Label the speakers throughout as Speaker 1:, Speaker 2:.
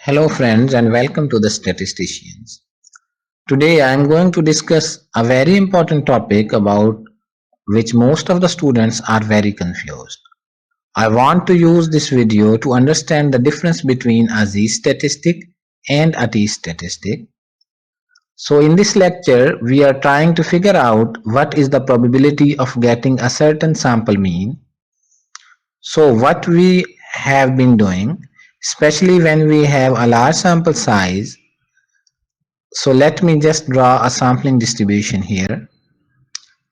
Speaker 1: Hello friends and welcome to the Statisticians. Today I am going to discuss a very important topic about which most of the students are very confused. I want to use this video to understand the difference between a Z-statistic and a T-statistic. So in this lecture we are trying to figure out what is the probability of getting a certain sample mean. So what we have been doing, especially when we have a large sample size. So let me just draw a sampling distribution here.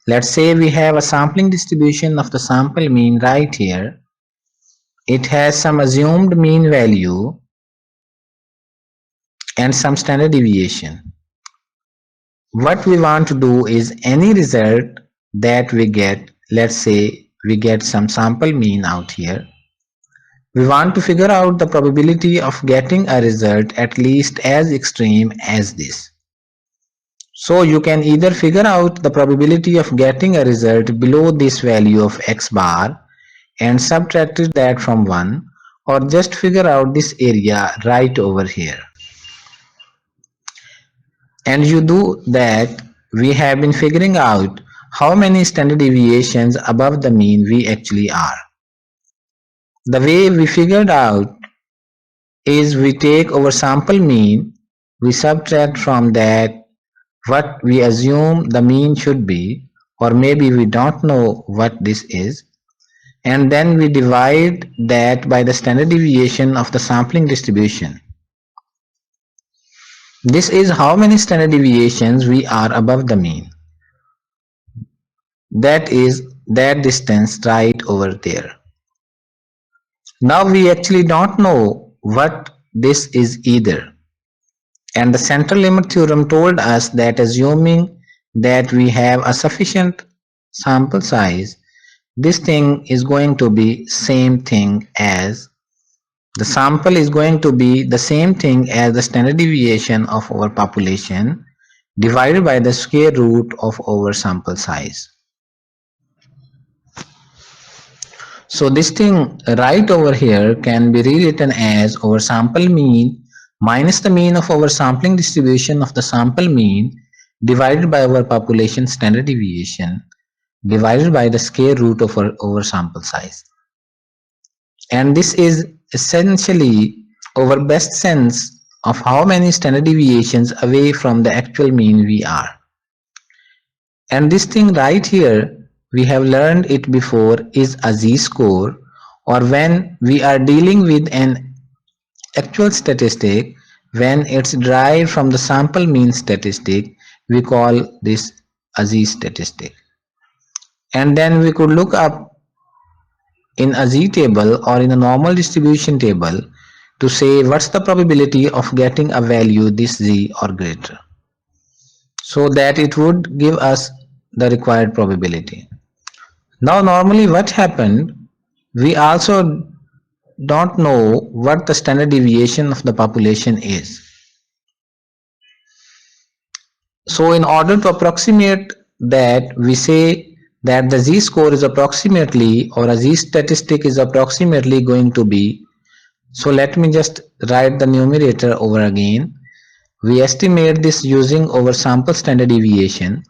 Speaker 1: Let's say we have a sampling distribution of the sample mean right here. It has some assumed mean value and some standard deviation. What we want to do is any result that we get, let's say we get some sample mean out here. We want to figure out the probability of getting a result at least as extreme as this. So you can either figure out the probability of getting a result below this value of x bar and subtract that from 1, or just figure out this area right over here. And you do that, we have been figuring out how many standard deviations above the mean we actually are. The way we figured out is we take our sample mean, we subtract from that what we assume the mean should be, or maybe we don't know what this is, and then we divide that by the standard deviation of the sampling distribution. This is how many standard deviations we are above the mean. That is that distance right over there. Now we actually don't know what this is either. And the central limit theorem told us that assuming that we have a sufficient sample size, this thing is going to be same thing as the sample is going to be the same thing as the standard deviation of our population divided by the square root of our sample size. So this thing right over here can be rewritten as our sample mean minus the mean of our sampling distribution of the sample mean divided by our population standard deviation divided by the square root of our sample size. And this is essentially our best sense of how many standard deviations away from the actual mean we are. And this thing right here, we have learned it before, is a z-score, or when we are dealing with an actual statistic, when it's derived from the sample mean statistic, we call this a z-statistic. And then we could look up in a z-table or in a normal distribution table to say what's the probability of getting a value this z or greater, so that it would give us the required probability. Now normally what happened, we also don't know what the standard deviation of the population is. So in order to approximate that, we say that the z-score is approximately, or a z-statistic is approximately going to be, so let me just write the numerator over again. We estimate this using our sample standard deviation.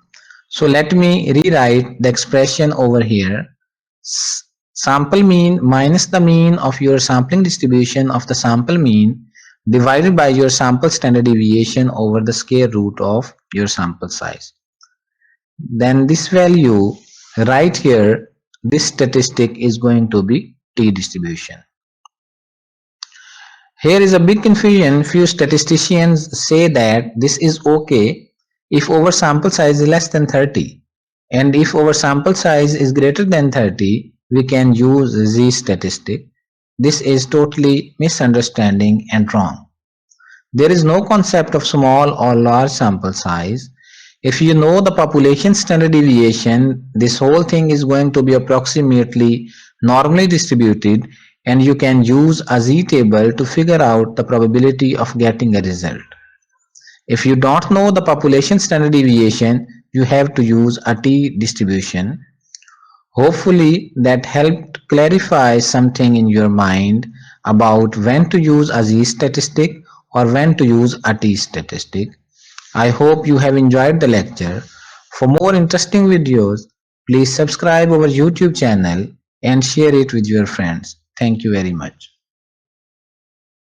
Speaker 1: So let me rewrite the expression over here. Sample mean minus the mean of your sampling distribution of the sample mean divided by your sample standard deviation over the square root of your sample size. Then this value right here, this statistic is going to be t-distribution. Here is a big confusion. Few statisticians say that this is okay if our sample size is less than 30, and if our sample size is greater than 30, we can use Z-statistic. This is totally misunderstanding and wrong. There is no concept of small or large sample size. If you know the population standard deviation, this whole thing is going to be approximately normally distributed, and you can use a z-table to figure out the probability of getting a result. If you don't know the population standard deviation, you have to use a t-distribution. Hopefully that helped clarify something in your mind about when to use a z-statistic or when to use a T-statistic. I hope you have enjoyed the lecture. For more interesting videos, please subscribe our YouTube channel and share it with your friends. Thank you very much.